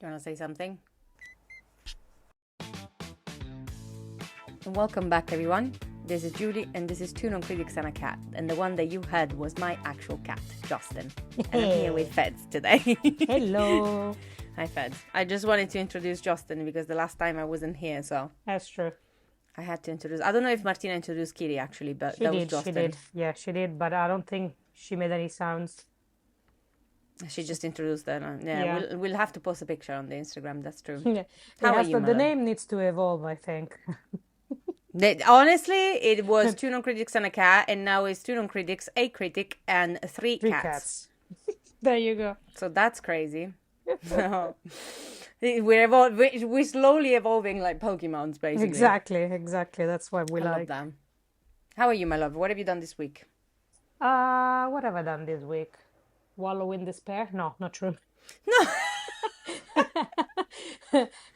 You want to say something? Welcome back, everyone. This is Julie, and this is Tune on Critics and a Cat. And the one that you heard was my actual cat, Justin. And I'm here with Feds today. Hello. Hi, Feds. I just wanted to introduce Justin because the last time I wasn't here, so That's true. I had to introduce. I don't know if Martina introduced Kitty actually, but that was Justin. She did. Yeah, she did, but I don't think she made any sounds. She just introduced that. Yeah. We'll have to post a picture on the Instagram. That's true. Yeah. How are you, the name needs to evolve, I think. Honestly, it was Tune on Critics and a Cat, and now it's Tune on Critics, a critic, and three cats. There you go. So that's crazy. So, we're slowly evolving like Pokemons, basically. Exactly. That's what we I like. love them. How are you, my love? What have you done this week? What have I done this week? Wallow in despair? No, not true. No.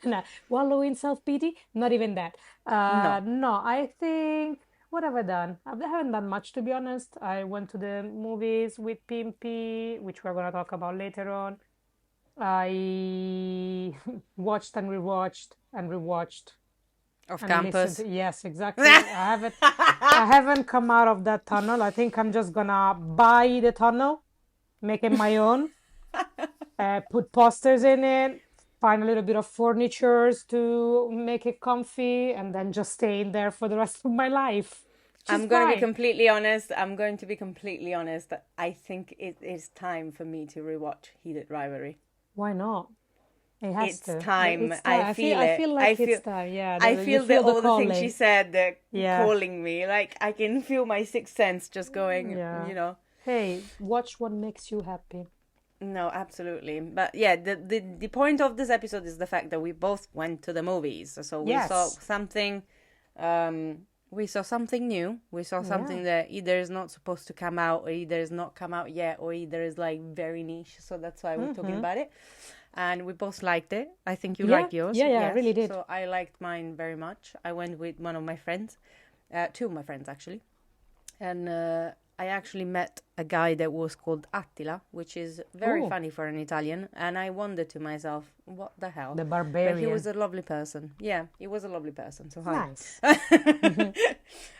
No, wallow in self-pity? Not even that. No, I think, what have I done? I haven't done much, to be honest. I went to the movies with Pimpy, which we're going to talk about later on. I watched and rewatched. Off And campus. yes, exactly. I haven't come out of that tunnel. I think I'm just gonna buy the tunnel, make it my own, put posters in it, find a little bit of furnitures to make it comfy, and then just stay in there for the rest of my life. I'm going to be completely honest. I think it is time for me to rewatch Heated Rivalry. Why not? It has It's to. time. It's time. I feel it. I feel like it's time. Yeah. I feel that all the things she calling. said, they're Yeah. calling me. Like, I can feel my sixth sense just going, Yeah. you know. Hey, watch what makes you happy. No, absolutely. But yeah, the point of this episode is the fact that we both went to the movies. So we Yes. saw something, we saw something new. We saw something that either is not supposed to come out, or either is not come out yet, or either is like very niche. So that's why we're talking about it. And we both liked it. I think you liked yours. Yeah, I Yes. really did. So I liked mine very much. I went with one of my friends, two of my friends actually. And I actually met a guy that was called Attila, which is very funny for an Italian. And I wondered to myself, what the hell? The barbarian. But he was a lovely person. Yeah, he was a lovely person. So hi. Nice.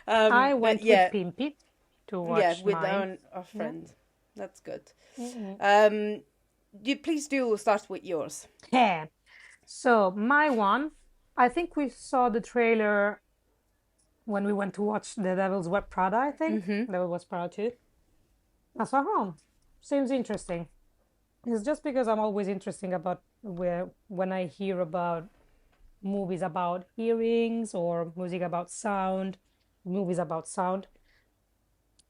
I I went with Pimpy to watch Yeah, with mine. our friend. That's good. Mm-hmm. Please do start with yours. Yeah. So my one, I think we saw the trailer when we went to watch The Devil's Web Prada, I think. Devil was Prada 2. I saw home. Seems interesting. It's just because I'm always interested about when I hear about movies about hearings or movies about sound.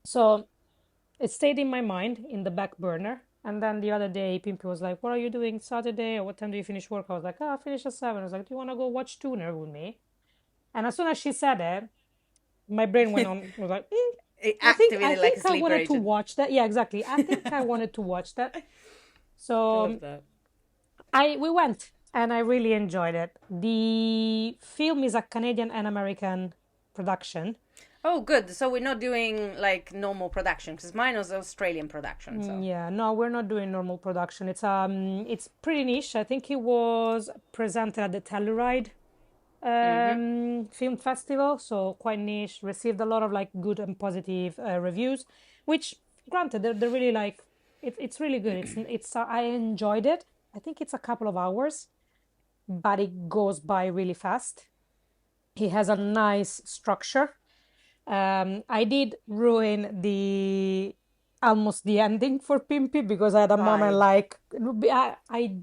So it stayed in my mind in the back burner. And then the other day, Pimpy was like, what are you doing Saturday? Or what time do you finish work? I was like, I finish at 7. I was like, do you want to go watch Tuner with me? And as soon as she said it, my brain went on, was like, It I think activated like a I sleeper wanted to agent. watch that. Yeah, exactly. I think I wanted to watch that. I So love that. we went and I really enjoyed it. The film is a Canadian and American production. Oh, good. So we're not doing like normal production because mine was Australian production. So Yeah, no, we're not doing normal production. It's pretty niche. I think it was presented at the Telluride film festival, so quite niche. Received a lot of like good and positive reviews, which granted they're really like it's really good. It's I enjoyed it. I think it's a couple of hours, but it goes by really fast. He has a nice structure. I did ruin almost the ending for Pimpy because I had a moment like I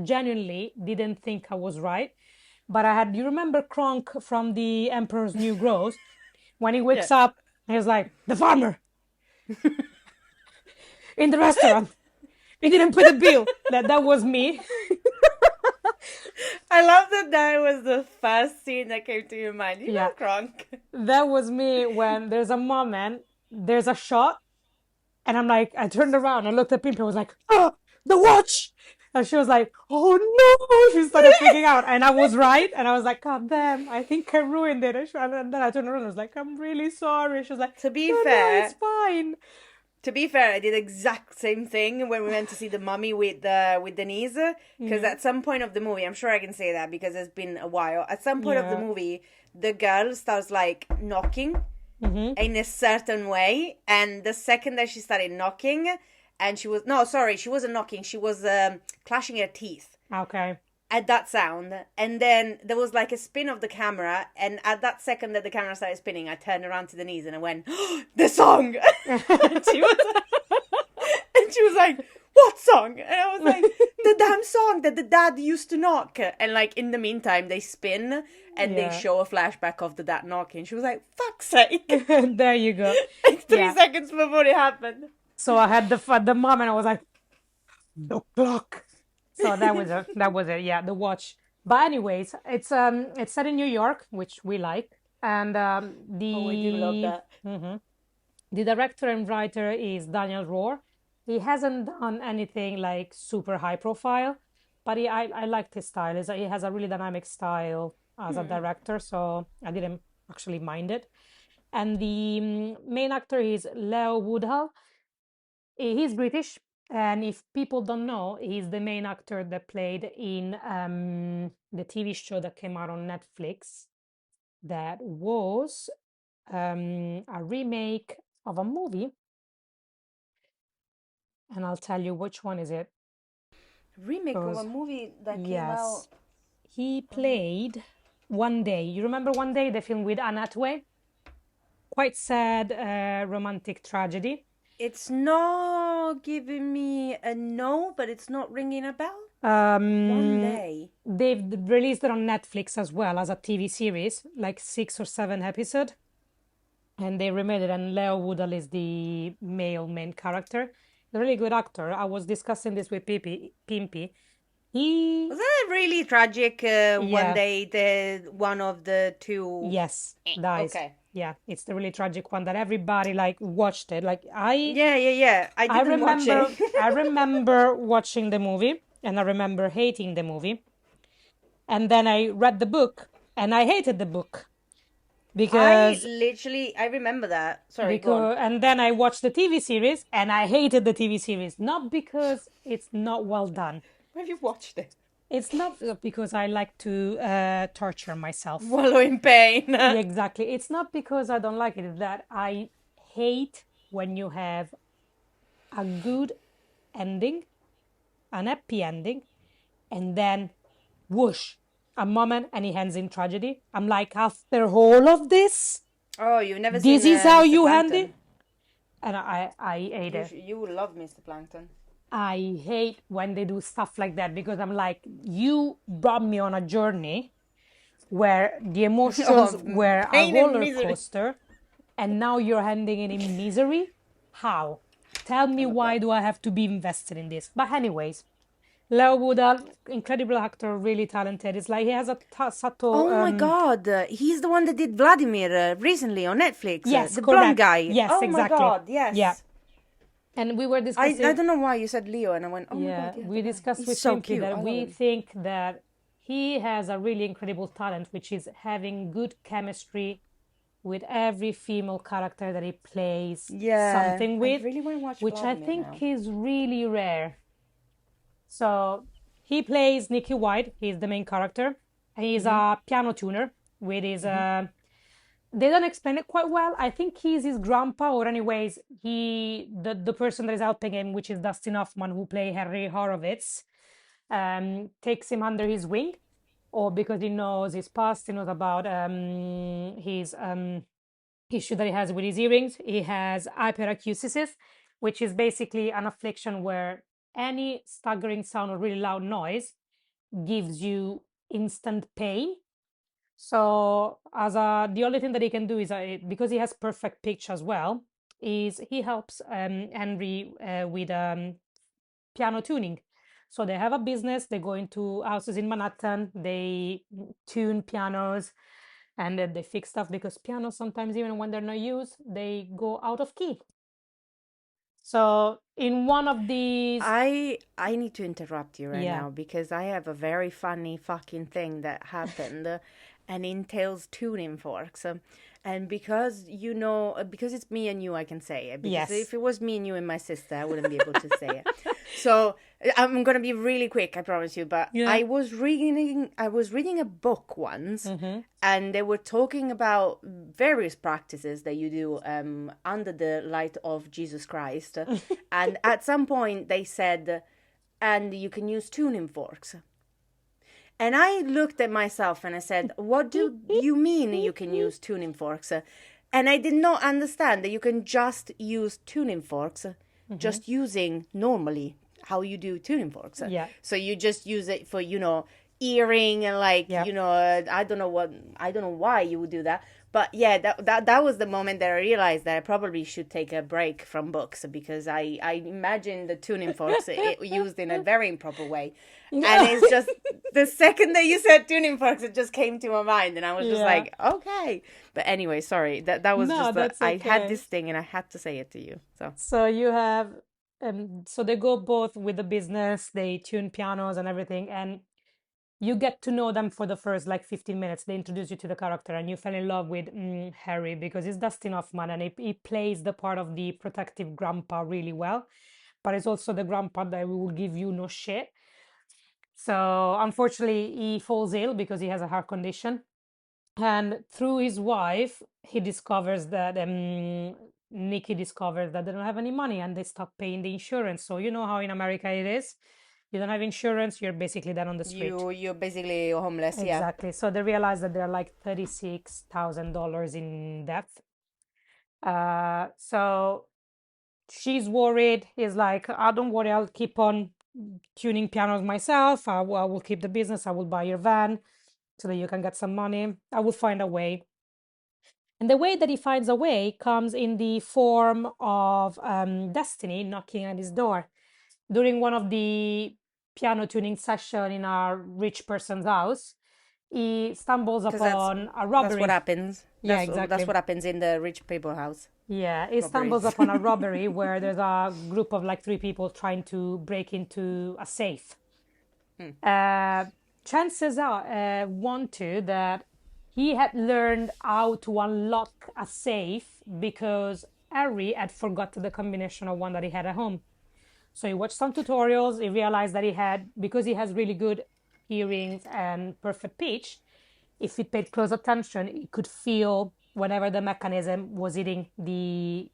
genuinely didn't think I was right. But you remember Kronk from The Emperor's New Grows? When he wakes up, he's like, the farmer in the restaurant. He didn't pay the bill. That was me. I love that was the first scene that came to your mind. You know, Kronk. That was me when there's a moment, there's a shot, and I'm like, I turned around, I looked at Pimpy, I was like, oh, the watch! And she was like, oh no! She started freaking out, and I was right, and I was like, God damn, I think I ruined it. And then I turned around, and I was like, I'm really sorry. She was like, To be no, fair, no, it's fine. To be fair, I did exact same thing when we went to see The Mummy with Denise. Because at some point of the movie, I'm sure I can say that because it's been a while. At some point of the movie, the girl starts like knocking in a certain way, and the second that she started knocking, and she wasn't knocking. She was clashing her teeth. Okay. At that sound, and then there was like a spin of the camera, and at that second that the camera started spinning, I turned around to Denise and I went, oh, "The song!" and she was like, "What song?" And I was like, "The damn song that the dad used to knock." And like in the meantime, they spin and they show a flashback of the dad knocking. She was like, "Fuck's sake!" There you go. Like 3 seconds before it happened. So I had the moment I was like, the clock. So that was it. Yeah, the watch. But anyways, it's set in New York, which we like, and we do love that. The director and writer is Daniel Rohr. He hasn't done anything like super high profile, but I liked his style. He has a really dynamic style as a director, so I didn't actually mind it. And the main actor is Leo Woodhull. He's British, and if people don't know, he's the main actor that played in the TV show that came out on Netflix that was a remake of a movie. And I'll tell you which one is it. Remake of a movie that came out. He played One Day. You remember One Day, the film with Anne Hathaway? Quite sad romantic tragedy. It's not giving me a no, but it's not ringing a bell. One Day. They've released it on Netflix as well as a TV series, like 6 or 7 episodes. And they remade it, and Leo Woodhull is the male main character. A really good actor. I was discussing this with Pimpy. Was that really tragic? One day, one of the two dies. Okay. Yeah, it's the really tragic one that everybody like watched it. Like I didn't watch it. I remember watching the movie, and I remember hating the movie. And then I read the book, and I hated the book. Because I remember that. Sorry, go on. And then I watched the TV series, and I hated the TV series. Not because it's not well done. Have you watched it? It's not because I like to torture myself. Wallow in pain. Yeah, exactly. It's not because I don't like it. It's that I hate when you have a good ending, an happy ending, and then whoosh, a moment and it ends in tragedy. I'm like, after all of this? Oh, you've never seen this is how Mr. you Plankton. end it? And I hate it. You would love Mr. Plankton. I hate when they do stuff like that because I'm like, you brought me on a journey where the emotions were a roller coaster, and now you're ending it in misery? How? Tell me, why do I have to be invested in this? But anyways, Leo Woodhull, incredible actor, really talented. It's like he has a subtle... Oh my God, he's the one that did Vladimir recently on Netflix. Yes, the correct. blonde guy. Yes, exactly. Oh my God, yes. Yeah. And we were discussing... I don't know why you said Leo, and I went, oh my God. Yeah, we discussed with Pinky that we think that he has a really incredible talent, which is having good chemistry with every female character that he plays something with, I really want to watch which Vladimir I think now. is really rare. So he plays Nicky White. He's the main character. And he's a piano tuner with his... They don't explain it quite well. I think he's his grandpa, or anyways, the person that is helping him, which is Dustin Hoffman, who play Henry Horowitz, takes him under his wing, or because he knows his past, he knows about his issue that he has with his earrings. He has hyperacusis, which is basically an affliction where any staggering sound or really loud noise gives you instant pain. So the only thing that he can do is, because he has perfect pitch as well, is he helps Henry with piano tuning. So they have a business, they go into houses in Manhattan, they tune pianos, and then they fix stuff, because pianos sometimes, even when they're not used, they go out of key. So in one of these... I need to interrupt you right now, because I have a very funny fucking thing that happened. and entails tuning forks. And because because it's me and you, I can say it. Because Yes. if it was me and you and my sister, I wouldn't be able to say it. So I'm gonna be really quick, I promise you. But Yeah. I was reading a book once, Mm-hmm. and they were talking about various practices that you do under the light of Jesus Christ. And at some point, they said, and you can use tuning forks. And I looked at myself and I said, what do you mean you can use tuning forks? And I did not understand that you can just use tuning forks, just using normally how you do tuning forks. Yeah. So you just use it for, earring and Yeah. I don't know why you would do that. But yeah, that was the moment that I realized that I probably should take a break from books, because I imagine the tuning forks used in a very improper way. And it's just the second that you said tuning forks, it just came to my mind, and I was just Yeah. like, okay. But anyway, sorry, that was No, just that's I had okay. this thing and I had to say it to you. So So you have, so they go both with the business, they tune pianos and everything, and you get to know them for the first like 15 minutes. They introduce you to the character, and you fell in love with Harry because he's Dustin Hoffman, and he plays the part of the protective grandpa really well. But it's also the grandpa that will give you no shit. So unfortunately, he falls ill because he has a heart condition. And through his wife, he discovers that Nikki discovers that they don't have any money and they stop paying the insurance. So you know how in America it is. You don't have insurance, you're basically dead on the street. you're basically homeless, yeah. Exactly. So they realize that they're like $36,000 in debt. So she's worried. He's like, "I don't worry, I'll keep on tuning pianos myself. I will keep the business. I will buy your van so that you can get some money. I will find a way." And the way that he finds a way comes in the form of Destiny knocking at his door. During one of the piano tuning session in a rich person's house, he stumbles Because upon a that's what robbery. happens. Yeah, That's exactly. what happens in the rich people house. Yeah, he stumbles Robberies. upon a robbery where there's a group of like three people trying to break into a safe. Uh, Chances are, that he had learned how to unlock a safe because Harry had forgotten the combination of one that he had at home. So he watched some tutorials. He realized that because he has really good hearings and perfect pitch, if he paid close attention, he could feel whenever the mechanism was hitting the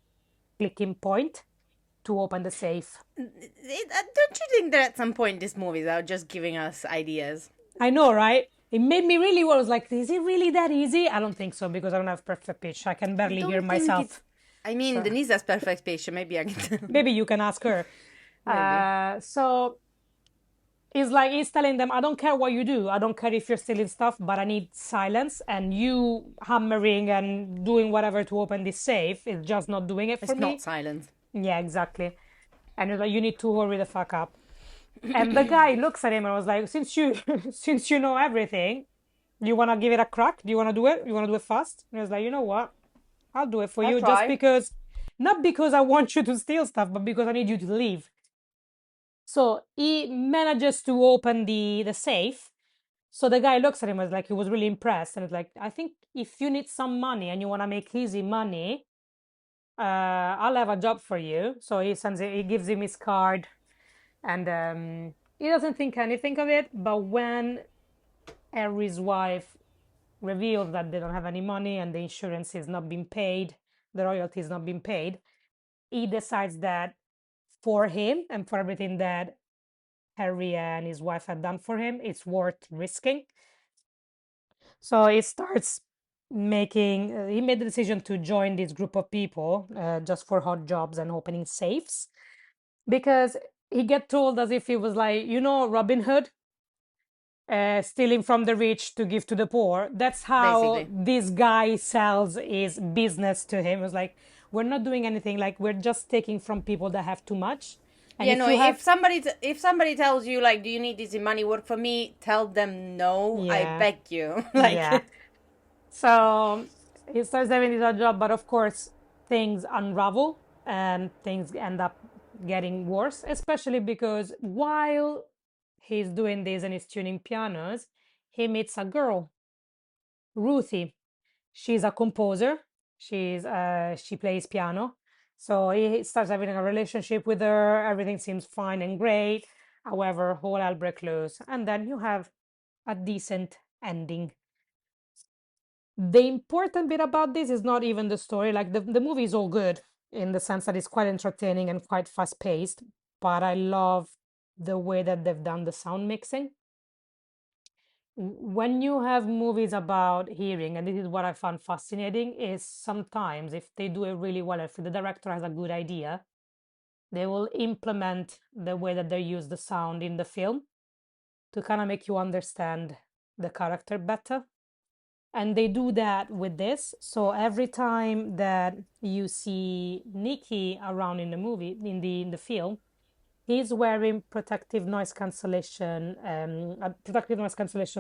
clicking point to open the safe. Don't you think that at some point this movie is just giving us ideas? I know, right? It made me really worried. I was like, is it really that easy? I don't think so because I don't have perfect pitch. I can I barely hear don't think myself. it's. I mean, So Denise has perfect pitch. Maybe I can. maybe you can ask her. So he's telling them, I don't care what you do. I don't care if you're stealing stuff, but I need silence. And you hammering and doing whatever to open this safe is just not doing it for It's me. not silent. Yeah, exactly. And he's like, you need to hurry the fuck up. And the guy looks at him and was like, since you know everything, you want to give it a crack? Do you want to do it? You want to do it fast? And he was like, you know what? I'll do it for I'll you try. just because, not because I want you to steal stuff, but because I need you to leave. So he manages to open the safe. So the guy looks at him as like he was really impressed and it's like, I think if you need some money and you want to make easy money, I'll have a job for you. So he gives him his card, and he doesn't think anything of it. But when Harry's wife reveals that they don't have any money and the insurance is not being paid, the royalty is not being paid, he decides that for him and for everything that Harry and his wife had done for him, it's worth risking. So he starts he made the decision to join this group of people just for hot jobs and opening safes because he get told as if he was like, Robin Hood, stealing from the rich to give to the poor. That's how Basically. this guy sells his business to him. It was like, we're not doing anything, like we're just taking from people that have too much. And Yeah, if no. you have, If somebody tells you like, do you need this money work for me? Tell them no. I yeah, beg you. yeah. So he starts having his odd job, but of course things unravel and things end up getting worse, especially because while he's doing this and he's tuning pianos, he meets a girl Ruthie. She's a composer. She plays piano. So he starts having a relationship with her. Everything seems fine and great. However, all hell breaks loose, and then you have a decent ending. The important bit about this is not even the story. Like the movie is all good in the sense that it's quite entertaining and quite fast paced, but I love the way that they've done the sound mixing. When you have movies about hearing, and this is what I found fascinating, is sometimes if they do it really well, if the director has a good idea, they will implement the way that they use the sound in the film to kind of make you understand the character better. And they do that with this. So every time that you see Nikki around in the movie, in the film, he's wearing a protective noise cancellation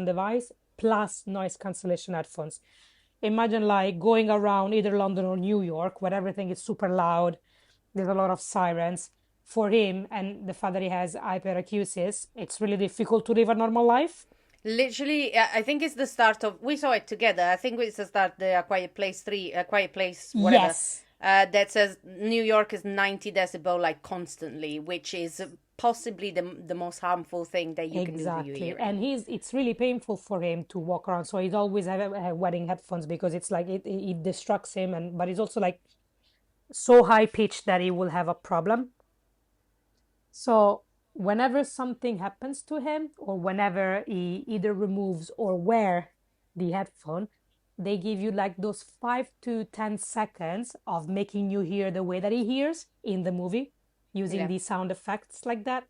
device plus noise cancellation headphones. Imagine like going around either London or New York where everything is super loud, there's a lot of sirens. For him and the fact that he has hyperacusis, it's really difficult to live a normal life. Literally, I think it's the start of. We saw it together. I think it's the start. The A Quiet Place 3, A Quiet Place, whatever. Yes. That says New York is 90 decibel, like constantly, which is possibly the most harmful thing that you can do to your Exactly. hearing. And it's really painful for him to walk around. So he's always wearing headphones because it's like it distracts him, and but it's also like so high pitched that he will have a problem. So whenever something happens to him, or whenever he either removes or wear the headphone, they give you like those 5 to 10 seconds of making you hear the way that he hears in the movie, using Yeah. these sound effects like that.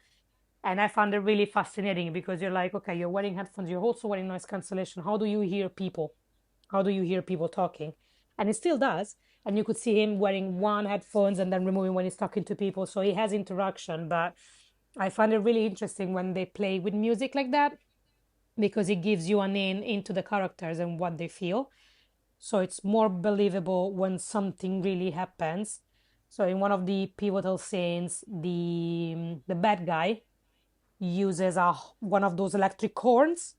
And I found it really fascinating because you're like, okay, you're wearing headphones, you're also wearing noise cancellation. How do you hear people? How do you hear people talking? And it still does. And you could see him wearing one headphones and then removing when he's talking to people. So he has interaction. But I find it really interesting when they play with music like that because it gives you an in into the characters and what they feel. So it's more believable when something really happens. So in one of the pivotal scenes, the bad guy uses one of those electric horns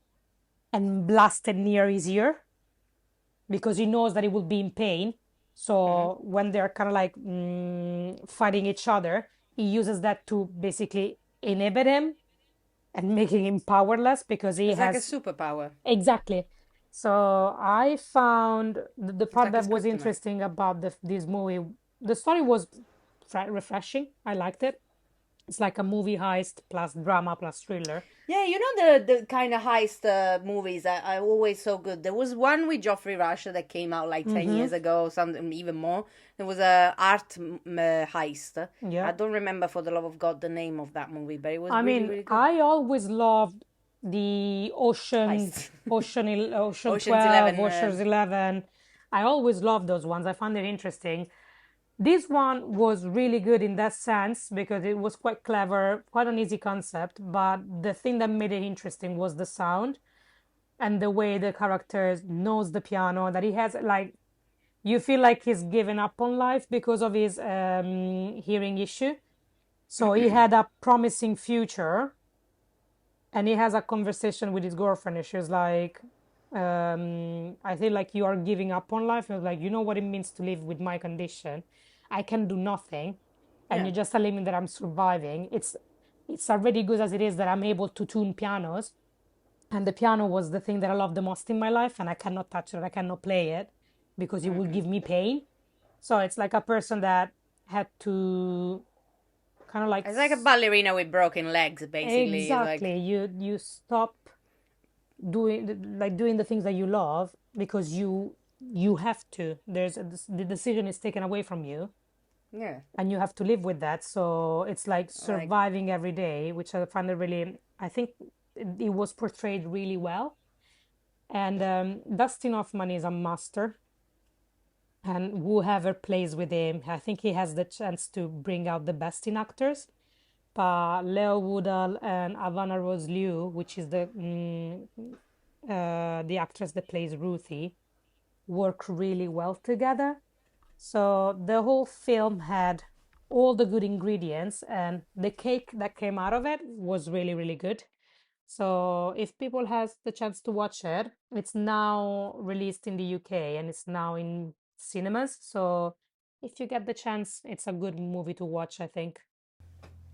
and blasts it near his ear because he knows that he will be in pain. Hmm. So when they're kind of like fighting each other, he uses that to basically inhibit him and making him powerless because he It's like a has superpower. exactly. So I found the It's part like that his was kryptonite. interesting about this movie. The story was refreshing. I liked it. It's like a movie heist plus drama plus thriller. Yeah, you know the kind of heist movies are always so good. There was one with Geoffrey Rush that came out like 10 years Mm-hmm. ago, something even more. There was a art heist. Yeah. I don't remember for the love of God the name of that movie, but it was I really mean, really good. I always loved the Heist. Ocean Ocean's 12, 11. Ocean's 11. I always loved those ones. I found it interesting. This one was really good in that sense because it was quite clever, quite an easy concept. But the thing that made it interesting was the sound and the way the character knows the piano, that he has like, you feel like he's given up on life because of his hearing issue. So he had a promising future and he has a conversation with his girlfriend and she's like, I feel like you are giving up on life. He was like, you know what it means to live with my condition. I can do nothing and Yeah. you're just telling me that I'm surviving. It's already good as it is that I'm able to tune pianos, and the piano was the thing that I love the most in my life, and I cannot touch it, I cannot play it because it will Mm-mm. give me pain. So it's like a person that had to kind of like It's like a ballerina with broken legs, basically. It's like, exactly, you stop doing the things that you love because you have to. The decision is taken away from you yeah, and you have to live with that. So it's like like surviving every day, which I find it really, I think it was portrayed really well. And Dustin Hoffman is a master, and whoever plays with him, I think he has the chance to bring out the best in actors. But Leo Woodall and Ivana Rose Liu, which is the actress that plays Ruthie, work really well together. So the whole film had all the good ingredients, and the cake that came out of it was really, really good. So if people has the chance to watch it, it's now released in the UK and it's now in cinemas. So if you get the chance, it's a good movie to watch, I think.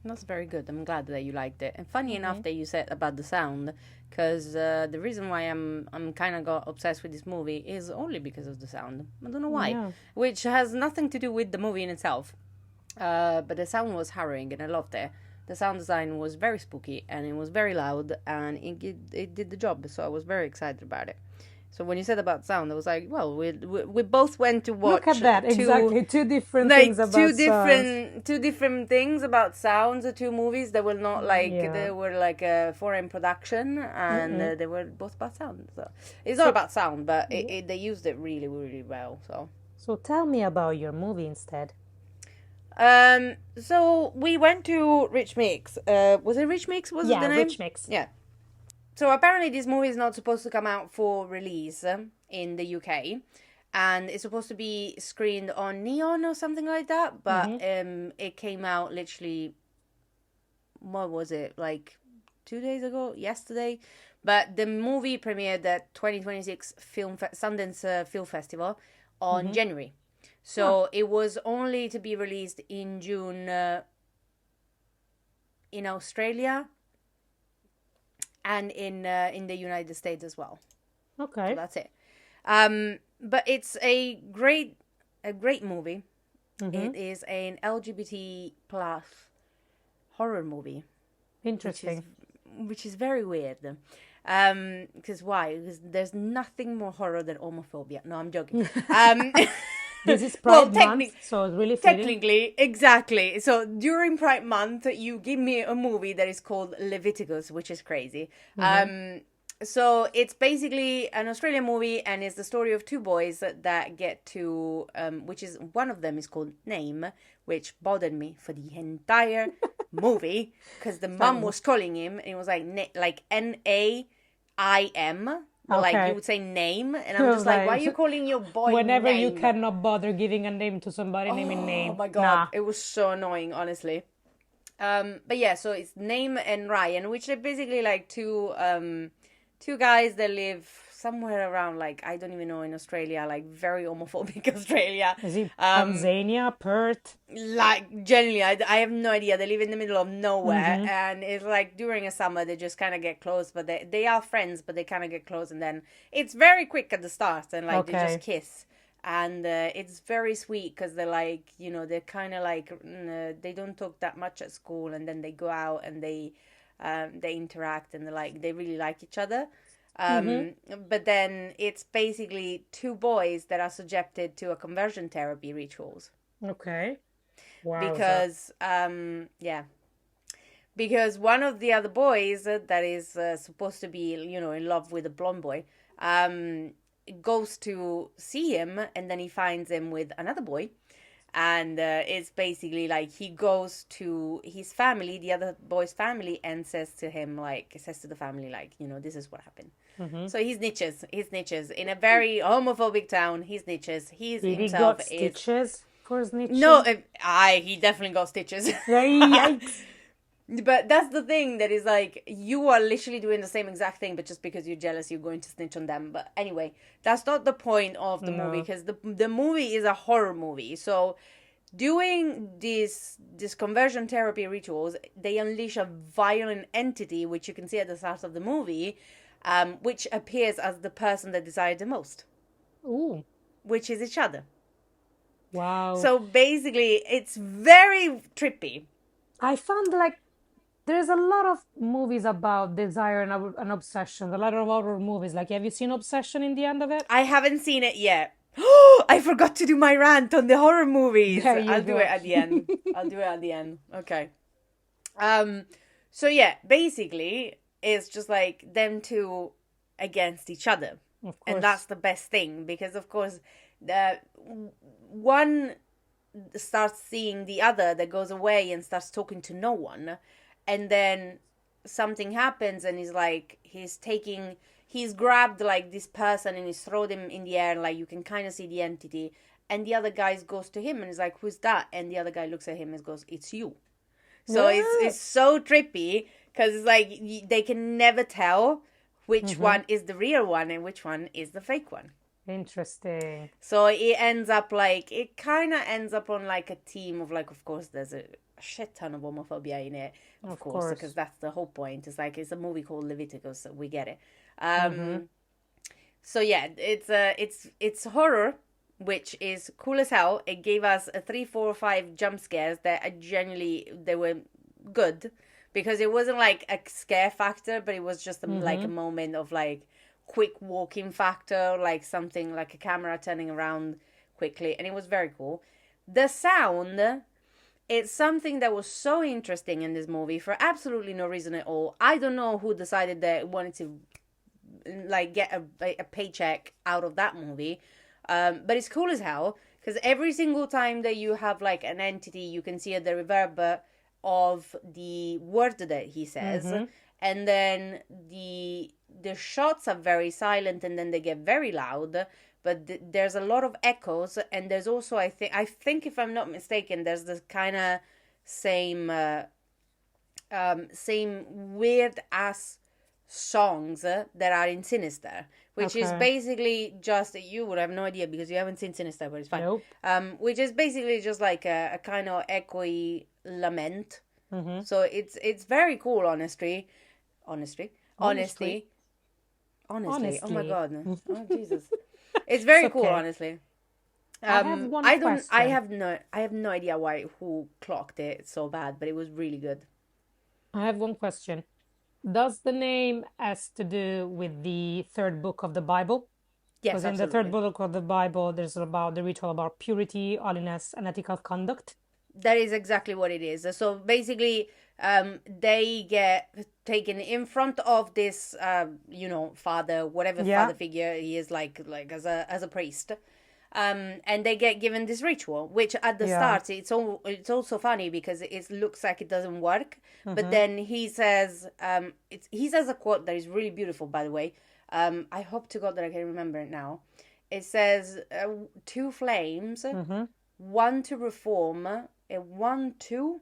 That's very good. I'm glad that you liked it. And funny enough Mm-hmm. that you said about the sound, because the reason why I'm kind of got obsessed with this movie is only because of the sound. I don't know why, Yeah. which has nothing to do with the movie in itself. But the sound was harrowing, and I loved it. The sound design was very spooky, and it was very loud, and it did the job. So I was very excited about it. So when you said about sound, I was like, well, we both went to Look watch at that. two Exactly. Two different things like about sounds. two different things about sounds. Two movies that were not like Yeah. they were like a foreign production, and Mm-mm. they were both about sound. So it's not So, about sound, but yeah. they used it really really well. So. So tell me about your movie instead. So we went to Rich Mix. Was it Rich Mix? Was it Yeah, the name? Rich Mix. Yeah. So apparently this movie is not supposed to come out for release in the UK, and it's supposed to be screened on Neon or something like that. But Mm-hmm. it came out literally, what was it, like 2 days ago, yesterday. But the movie premiered at 2026 Sundance Film Festival on Mm-hmm. January. Ah, So it was only to be released in June in Australia and in the United States as well. So okay. that's it. But it's a great movie. Mm-hmm. It is an LGBT plus horror movie, which is Interesting. which is very weird. Because why? Because there's nothing more horror than homophobia. No, I'm joking. Um, This is well, Pride Month, so it's really fitting. technically, exactly. So during Pride Month, you give me a movie that is called Leviticus, which is crazy. Mm-hmm. So it's basically an Australian movie, and it's the story of two boys that get to, which is one of them is called Name, which bothered me for the entire movie because the mum was calling him, and it was like Naim. Like Okay. you would say name, and I'm just like, why are you calling your boy Whenever you name? cannot bother giving a name to somebody, name in Oh name. my god, Nah. it was so annoying, honestly. But yeah, so it's Name and Ryan, which are basically like two guys that live somewhere around, like, I don't even know, in Australia, like very homophobic Australia. Is it Um, Tanzania, Perth? like generally, I have no idea. They live in the middle of nowhere, Mm-hmm. and it's like during a summer they just kind of get close, but they are friends, but they kind of get close, and then it's very quick at the start, and like they just Okay. kiss, and it's very sweet because they're like, they're kind of like they don't talk that much at school, and then they go out and they interact, and they really like each other. Mm-hmm. But then it's basically two boys that are subjected to a conversion therapy rituals Okay. Wowza. because because one of the other boys that is supposed to be in love with a blonde boy um goes to see him, and then he finds him with another boy, and it's basically like he goes to his family, the other boy's family, and says to the family, like, this is what happened. Mm-hmm. So he snitches in a very homophobic town. He snitches. He's Did he himself got is stitches for snitching? no, he definitely got stitches. Yikes. But that's the thing, that is like, you are literally doing the same exact thing, but just because you're jealous, you're going to snitch on them. But anyway, that's not the point of the movie, No. because the movie is a horror movie. So doing this conversion therapy rituals, they unleash a violent entity, which you can see at the start of the movie, which appears as the person that desired the most, Ooh. which is each other. Wow. So basically, it's very trippy. I found like there's a lot of movies about desire and obsession. A lot of horror movies. Like, have you seen Obsession in the end of it? I haven't seen it yet. I forgot to do my rant on the horror movies. There you I'll do go. it at the end. I'll do it at the end. Okay. So yeah, basically, it's just like them two against each other. Of And course. that's the best thing, because of course the one starts seeing the other that goes away and starts talking to no one, and then something happens, and he's grabbed like this person, and he's thrown him in the air, and like you can kind of see the entity, and the other guy goes to him and is like, who's that? And the other guy looks at him and goes, it's you. So it's so trippy, because it's like they can never tell which one is the real one and which one is the fake one. Interesting. So it ends up like, it kind of ends up on like a theme of like, of course, there's a shit ton of homophobia in it, of course, because that's the whole point. It's like, it's a movie called Leviticus, so we get it. So yeah, it's horror, which is cool as hell. It gave us a 3, 4, 5 jump scares that are genuinely, they were good, because it wasn't like a scare factor, but it was just like a moment of like quick walking factor, like something like a camera turning around quickly, and it was very cool. The sound, it's something that was so interesting in this movie for absolutely no reason at all. I don't know who decided that wanted to like get a paycheck out of that movie, but it's cool as hell, because every single time that you have like an entity, you can see the reverb of the word that he says, and then the shots are very silent, and then they get very loud, but there's a lot of echoes, and there's also, I think if I'm not mistaken, there's this kind of same weird ass songs that are in Sinister, which is basically just, you would have no idea because you haven't seen Sinister, but it's fine. Nope. Which is basically just like a kind of echoey lament. So it's very cool, honestly. Oh my god. Oh Jesus. It's very cool, honestly. I have one question. I have no idea who clocked it so bad, but it was really good. I have one question. Does the name has to do with the third book of the Bible? Yes, because in the third book of the Bible, there's about the ritual about purity, holiness, and ethical conduct. That is exactly what it is. So basically, they get taken in front of this, father, whatever father figure he is, like as a priest. And they get given this ritual, which at the start, it's also funny because it looks like it doesn't work. But then he says, he says a quote that is really beautiful, by the way. I hope to God that I can remember it now. It says, 2 flames, one to reform, and one to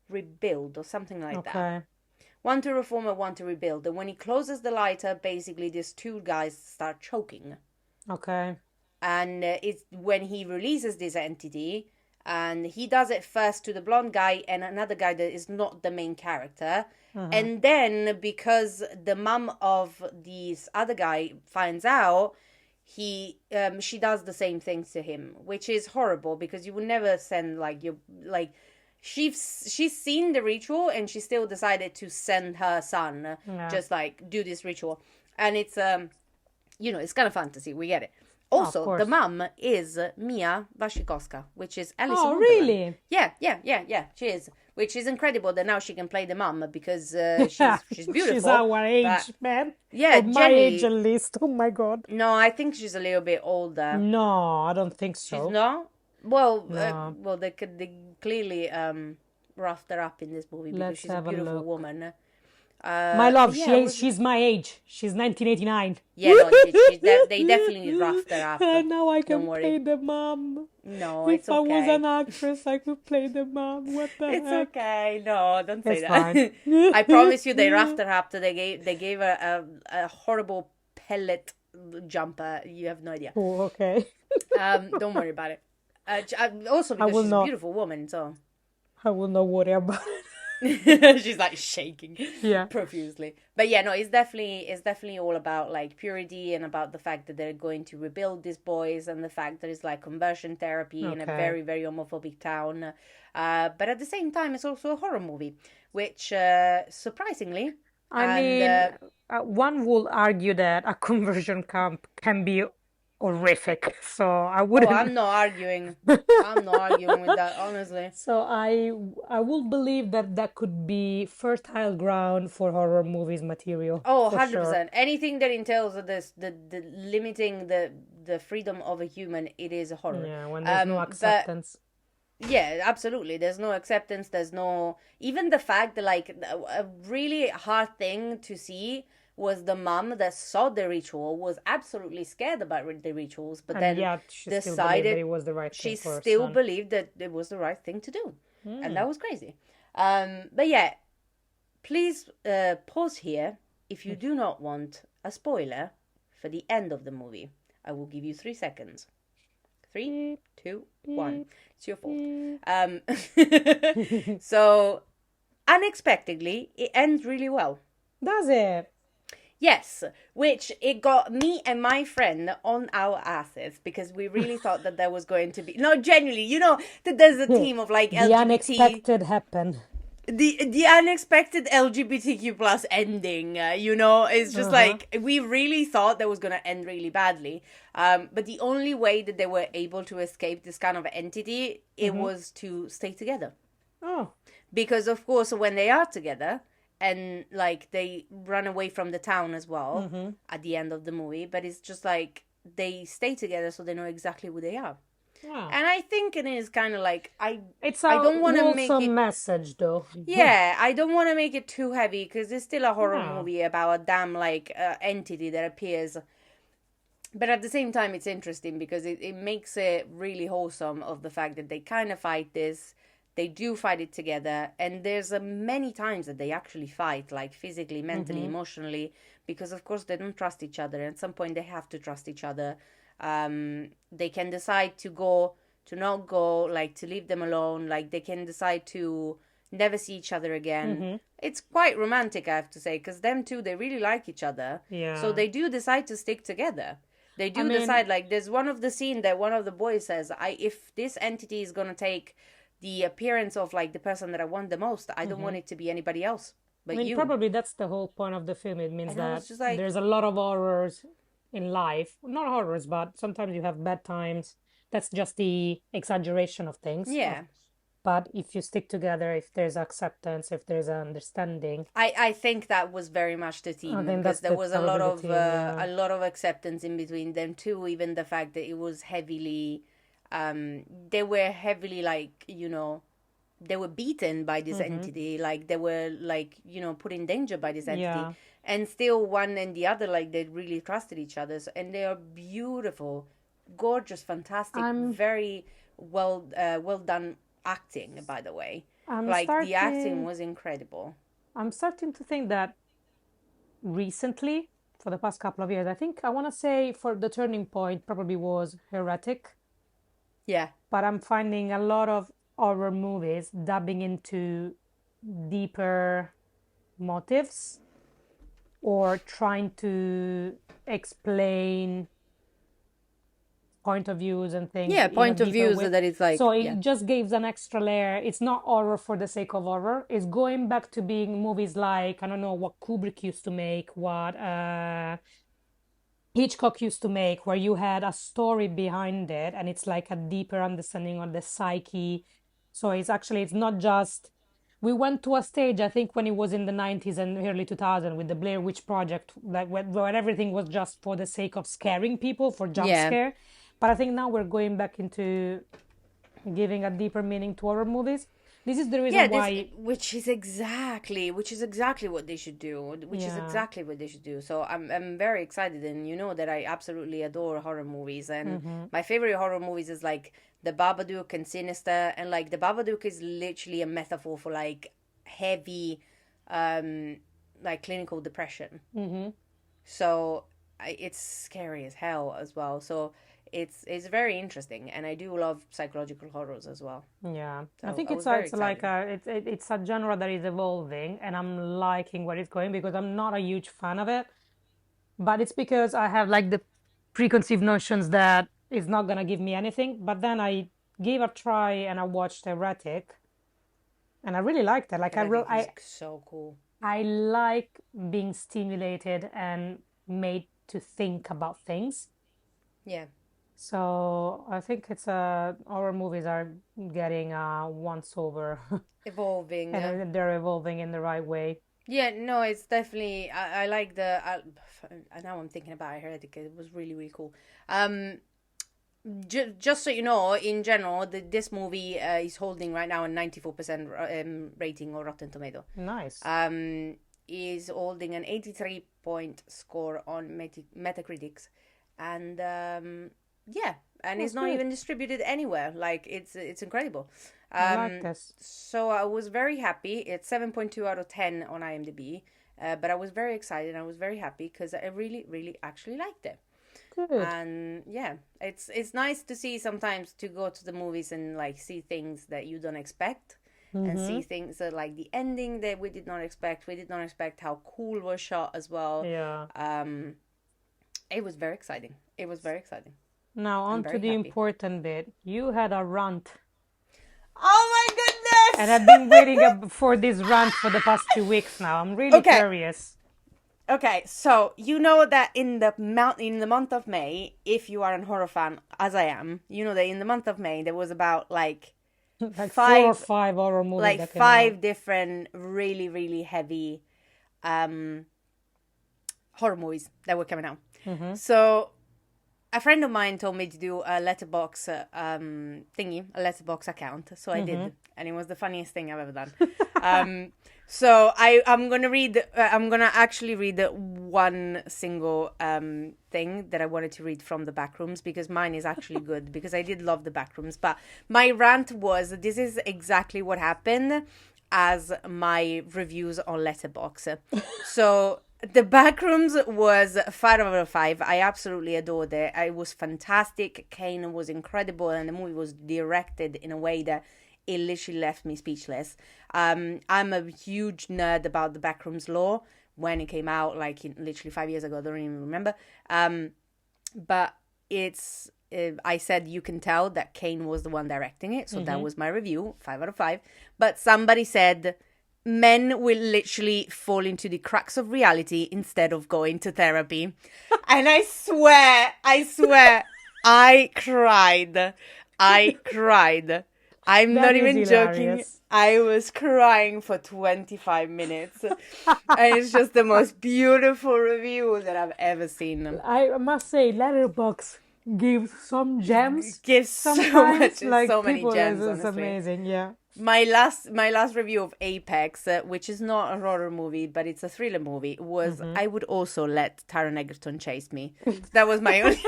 rebuild, or something like that. One to reform and one to rebuild. And when he closes the lighter, basically these 2 guys start choking. And it's when he releases this entity, and he does it first to the blonde guy and another guy that is not the main character. And then because the mom of this other guy finds out, she does the same thing to him, which is horrible because you would never send she's seen the ritual and she still decided to send her son just like do this ritual. And it's it's kind of fantasy, we get it. Also, the mum is Mia Wasikowska, which is Alice in Wonderland. Really? Yeah, she is. Which is incredible that now she can play the mum because she's beautiful. She's our age, man. Yeah, my age at least. Oh my God. No, I think she's a little bit older. No, I don't think so. She's not? Well, they clearly roughed her up in this movie because she's a beautiful woman. My love, she's my age. She's 1989. Yeah, no, they definitely roughed her up. Now I can play the mom. No, it's okay. If I was an actress, I could play the mom. What the heck? It's okay. No, don't say it's that. Fine. I promise you, they roughed her up. They gave her a horrible pellet jumper. You have no idea. Oh, okay. Don't worry about it. Also, because she's a beautiful woman, so I will not worry about it. She's like shaking profusely. But yeah, no, it's definitely all about like purity and about the fact that they're going to rebuild these boys and the fact that it's like conversion therapy in a very, very homophobic town. But at the same time, it's also a horror movie, which surprisingly, one will argue that a conversion camp can be horrific, so I wouldn't. I'm not arguing. I'm not arguing with that, honestly. So I will believe that could be fertile ground for horror movies material. Oh, 100%. Sure. Anything that entails the limiting the freedom of a human, it is a horror. Yeah, when there's no acceptance. Yeah, absolutely. There's no acceptance. There's no even the fact that like a really hard thing to see was the mom that saw the ritual, was absolutely scared about the rituals, but then decided it was the right thing. She still believed that it was the right thing to do, and that was crazy. But yeah, please pause here if you do not want a spoiler for the end of the movie. I will give you 3 seconds. 3, 2, 1. It's your fault. So, unexpectedly, it ends really well. Does it? Yes, which it got me and my friend on our asses because we really thought that there was going to be... No, genuinely, you know that there's a team of like LGBT... The unexpected happened. The unexpected LGBTQ plus ending, you know, it's just like, we really thought that was going to end really badly. But the only way that they were able to escape this kind of entity, it was to stay together. Oh. Because, of course, when they are together... And, like, they run away from the town as well at the end of the movie. But it's just, like, they stay together so they know exactly who they are. Yeah. And I think it is kind of like... It's I don't want to make it... message, though. Yeah, I don't want to make it too heavy. Because it's still a horror movie about a damn, like, entity that appears. But at the same time, it's interesting because it makes it really wholesome of the fact that they kind of fight this... They do fight it together, and there's many times that they actually fight, like physically, mentally, emotionally, because of course they don't trust each other. At some point, they have to trust each other. They can decide to not go, like to leave them alone. Like they can decide to never see each other again. It's quite romantic, I have to say, because them two, they really like each other. Yeah. So they do decide to stick together. They do decide, like there's one of the scene that one of the boys says, if this entity is going to take the appearance of like the person that I want the most, I don't want it to be anybody else but you. Probably that's the whole point of the film. It means that like... there's a lot of horrors in life. Not horrors, but sometimes you have bad times. That's just the exaggeration of things. Yeah. But if you stick together, if there's acceptance, if there's understanding, I think that was very much the theme, because there was a lot of acceptance in between them too. Even the fact that it was heavily... they were heavily, like, you know, they were beaten by this entity, like they were, like, you know, put in danger by this entity, and still one and the other, like, they really trusted each other. And they are beautiful, gorgeous, fantastic, very well done acting, by the way. The acting was incredible. I'm starting to think that recently, for the past couple of years, I want to say for the turning point probably was Heretic. Yeah. But I'm finding a lot of horror movies dabbing into deeper motives or trying to explain point of views and things. Yeah, point of views that it's like... So it just gives an extra layer. It's not horror for the sake of horror. It's going back to being movies like, I don't know, what Kubrick used to make, what... Hitchcock used to make, where you had a story behind it and it's like a deeper understanding of the psyche. So it's not just... We went to a stage, I think, when it was in the 90s and early 2000s with the Blair Witch Project, like where everything was just for the sake of scaring people, for jump scare. But I think now we're going back into giving a deeper meaning to horror movies. This is the reason why... Which is exactly what they should do. So I'm very excited, and you know that I absolutely adore horror movies. And my favorite horror movies is like The Babadook and Sinister. And like The Babadook is literally a metaphor for like heavy, like clinical depression. So it's scary as hell as well. So... It's very interesting, and I do love psychological horrors as well. Yeah, so I think it's a genre that is evolving, and I'm liking where it's going because I'm not a huge fan of it, but it's because I have like the preconceived notions that it's not gonna give me anything. But then I gave a try and I watched Heretic, and I really liked it. Like so cool. I like being stimulated and made to think about things. Yeah. So I think horror movies are getting once over. Evolving. And they're evolving in the right way. Yeah, no, it's definitely... I like the... now I'm thinking about Heretic. It was really, really cool. Just so you know, in general, this movie is holding right now a 94% rating on Rotten Tomato. Nice. Is holding an 83-point score on Metacritic. And... yeah, and it's not even distributed anywhere. Like it's incredible. I like this. So I was very happy. It's 7.2 out of 10 on IMDb. But I was very excited. I was very happy because I really, really actually liked it. Good. And yeah, it's nice to see sometimes to go to the movies and like see things that you don't expect. And see things that like the ending that we did not expect. We did not expect how cool was shot as well. Yeah. It was very exciting. It was very exciting. Now on to the important bit. You had a rant. Oh my goodness! And I've been waiting for this rant for the past 2 weeks now. I'm really curious. Okay, so you know that in the month of May, if you are a horror fan, as I am, you know that in the month of May there was about like 4 or 5 horror movies. Like 5 different really, really heavy horror movies that were coming out. So a friend of mine told me to do a letterbox thingy, a letterbox account. So I did, and it was the funniest thing I've ever done. So I'm gonna actually read one single thing that I wanted to read from the Backrooms because mine is actually good because I did love the Backrooms. But my rant was, this is exactly what happened as my reviews on Letterboxd. So the Backrooms was 5 out of 5. I absolutely adored it. It was fantastic. Kane was incredible, and the movie was directed in a way that it literally left me speechless. I'm a huge nerd about the Backrooms lore when it came out, like literally 5 years ago. I don't even remember. But it's, I said you can tell that Kane was the one directing it. So that was my review, 5 out of 5. But somebody said, men will literally fall into the cracks of reality instead of going to therapy. And I swear, I cried. I'm That not is even joking. hilarious. I was crying for 25 minutes. And it's just the most beautiful review that I've ever seen. I must say, Letterboxd gives some gems. Gives Sometimes, so many gems, It's honestly. amazing, yeah. My last review of Apex, which is not a horror movie, but it's a thriller movie, was I would also let Taron Egerton chase me. That was my only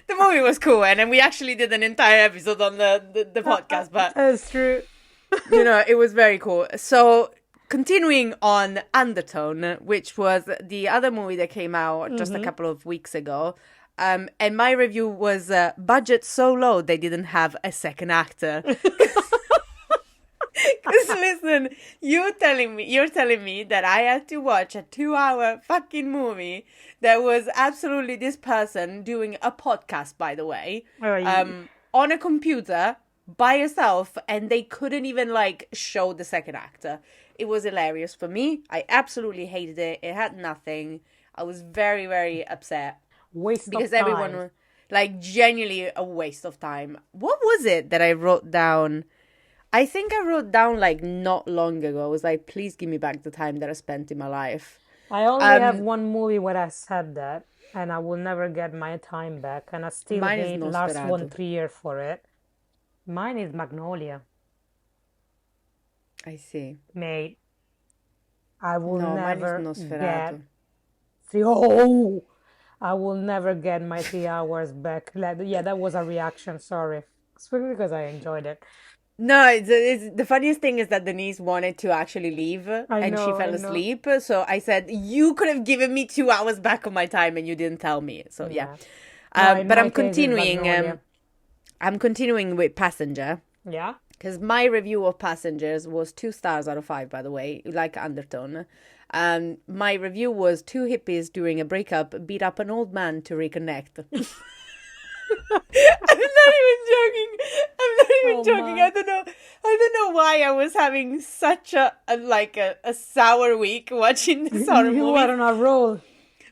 The movie was cool, and then we actually did an entire episode on the podcast, but That's true. you know, it was very cool. So continuing on Undertone, which was the other movie that came out just a couple of weeks ago. And my review was budget so low they didn't have a second actor. Because listen, you're telling me that I had to watch a 2-hour fucking movie that was absolutely this person doing a podcast, by the way, on a computer by herself, and they couldn't even like show the second actor. It was hilarious for me. I absolutely hated it. It had nothing. I was very, very upset. Because everyone was like genuinely a waste of time. What was it that I wrote down? I think I wrote down like not long ago. I was like, please give me back the time that I spent in my life. I only have one movie where I said that, and I will never get my time back, and I still hate Lars von Trier for it. Mine is Magnolia. I see. Mate, I will never mine is get... Nosferatu. I will never get my 3 hours back. Yeah, that was a reaction, sorry. It's because I enjoyed it. No, it's the funniest thing is that Denise wanted to actually leave she fell asleep. So I said, you could have given me 2 hours back of my time and you didn't tell me. So yeah. But I'm continuing. I'm continuing with Passenger. Yeah. Because my review of Passengers was 2 stars out of 5, by the way, like Undertone. My review was 2 hippies during a breakup beat up an old man to reconnect. I'm not even joking. I don't know why I was having such a sour week watching this horror movie. You were on a roll.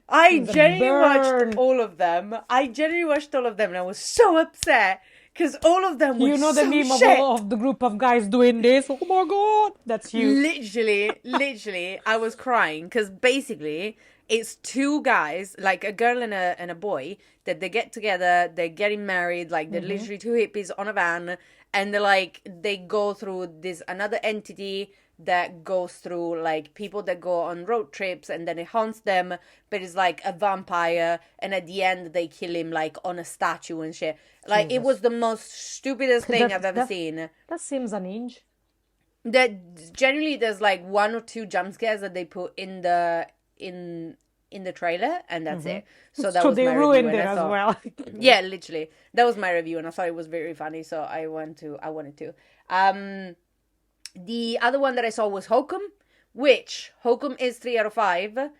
I genuinely watched all of them. And I was so upset because all of them were You know the meme of the group of guys doing this? Oh my God. That's you. Literally, I was crying because basically it's 2 guys, like a girl and a boy, that they get together, they're getting married, like they're literally 2 hippies on a van, and they go through this another entity that goes through like people that go on road trips and then it haunts them, but it's like a vampire, and at the end they kill him like on a statue and shit. Like it was Jesus. the most stupidest thing I've ever That seen. that seems an inch. That generally there's like one or two jump scares that they put in the trailer, and that's it. So that So was they my review, ruined and it I as thought, well. yeah, literally, that was my review, and I thought it was very funny, so I wanted to. The other one that I saw was Hokum, which Hokum is 3 out of 5.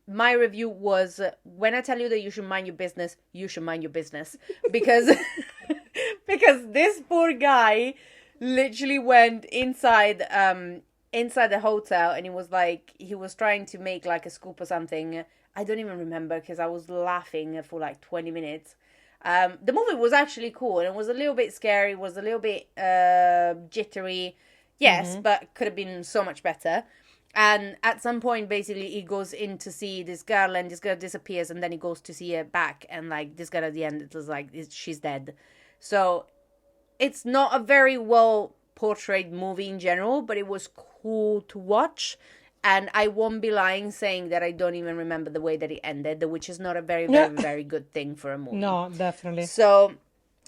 My review was, when I tell you that you should mind your business, you should mind your business, because because this poor guy literally went inside the hotel, and he was trying to make like a scoop or something. I don't even remember because I was laughing for like 20 minutes. The movie was actually cool, and it was a little bit scary, it was a little bit jittery, yes, but could have been so much better. And at some point, basically, he goes in to see this girl, and this girl disappears, and then he goes to see her back, and like this girl at the end, it was like she's dead. So it's not a very well portrayed movie in general, but it was cool to watch. And I won't be lying saying that I don't even remember the way that it ended, which is not a very, Yeah. very, very good thing for a movie. No, definitely. So,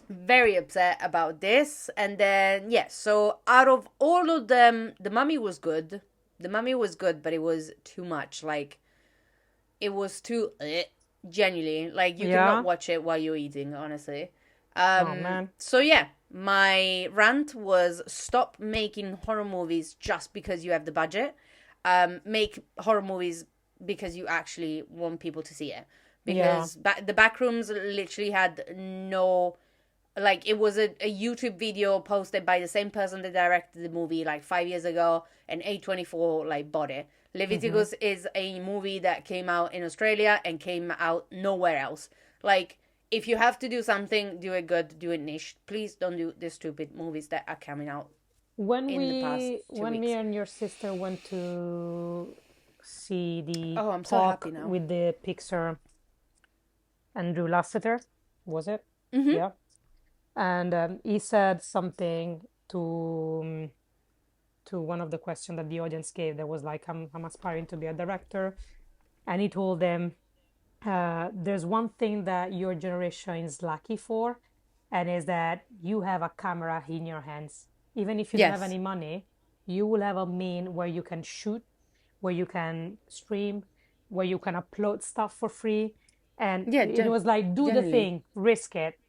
very upset about this. And then, yes, so out of all of them, The Mummy was good. The Mummy was good, but it was too much. Like, it was too, genuinely. Like, you Yeah. cannot watch it while you're eating, honestly. Oh man. So, yeah, my rant was stop making horror movies just because you have the budget. Make horror movies because you actually want people to see it. Because the Backrooms literally had no, like, it was a YouTube video posted by the same person that directed the movie like 5 years ago, and A24 like bought it. Leviticus is a movie that came out in Australia and came out nowhere else. Like, if you have to do something, do it good, do it niche. Please don't do the stupid movies that are coming out. When the past 2 me weeks. and your sister went to see the Oh, I'm so talk happy now. with the Pixar Andrew Lasseter, was it? Yeah. And he said something to one of the questions that the audience gave that was like, I'm aspiring to be a director. And he told them, there's one thing that your generation is lucky for, and is that you have a camera in your hands. Even if you don't have Yes. any money, you will have a mean where you can shoot, where you can stream, where you can upload stuff for free. And Yeah, it was like, do the generally. thing, risk it.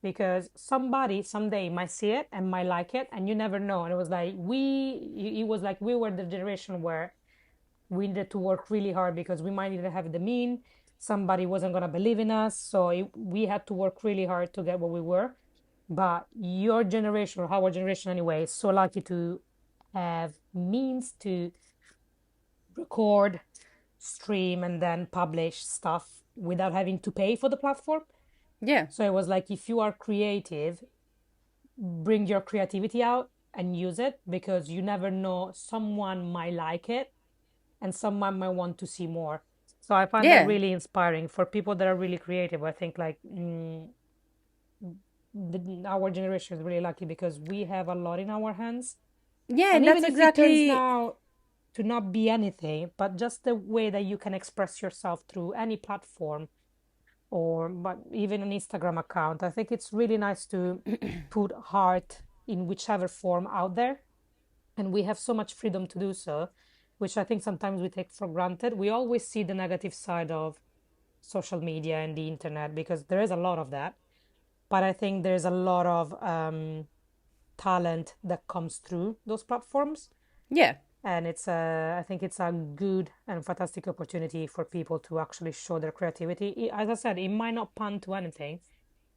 Because somebody someday might see it and might like it, and you never know. And it was like, we were the generation where we needed to work really hard because we might not have the mean. Somebody wasn't going to believe in us. So we had to work really hard to get what we were. But your generation, or our generation anyway, is so lucky to have means to record, stream, and then publish stuff without having to pay for the platform. Yeah. So it was like, if you are creative, bring your creativity out and use it, because you never know, someone might like it and someone might want to see more. So I find that really inspiring for people that are really creative. I think like our generation is really lucky because we have a lot in our hands. Yeah, And that's even if exactly. it turns now to not be anything, but just the way that you can express yourself through any platform, but even an Instagram account. I think it's really nice to put art in whichever form out there. And we have so much freedom to do so, which I think sometimes we take for granted. We always see the negative side of social media and the internet, because there is a lot of that. But I think there's a lot of talent that comes through those platforms. Yeah. And I think it's a good and fantastic opportunity for people to actually show their creativity. As I said, it might not pan to anything,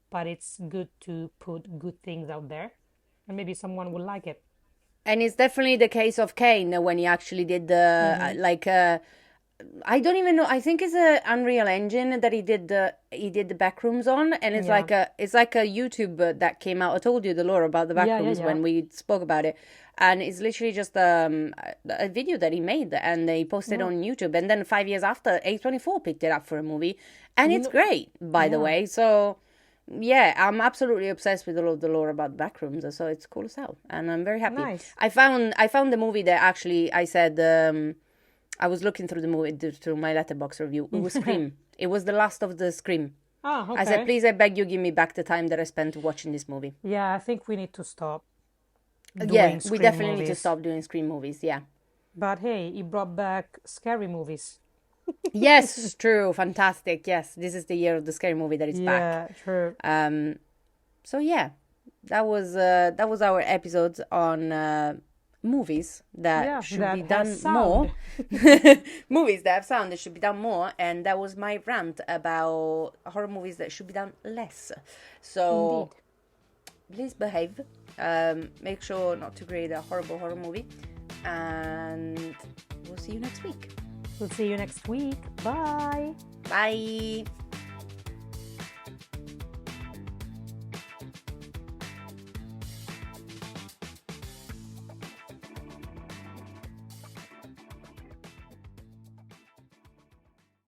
but it's good to put good things out there, and maybe someone will like it. And it's definitely the case of Kane when he actually did the I don't even know. I think it's a Unreal Engine that he did the Backrooms on, and it's like a YouTube that came out. I told you the lore about the Backrooms when we spoke about it, and it's literally just a video that he made and they posted on YouTube. And then 5 years after, A24 picked it up for a movie, and it's great, by the way. So Yeah, I'm absolutely obsessed with all of the lore about backrooms, so it's cool as hell, and I'm very happy. Nice. I found the movie that actually I said I was looking through the movie through my letterbox review. It was Scream. It was the last of the Scream. Oh, okay. I said, please, I beg you, give me back the time that I spent watching this movie. Yeah, I think we need to stop Yeah, doing we Scream definitely need to movies. stop doing Scream movies. Yeah. But hey, it brought back scary movies. Yes, true, fantastic. Yes, this is the year of the scary movie that is back. Yeah, true. So yeah, that was our episode on movies that should that be has done sound. more. Movies that have sound that should be done more, and that was my rant about horror movies that should be done less. So please behave. Make sure not to create a horrible horror movie, and we'll see you next week. We'll see you next week. Bye. Bye.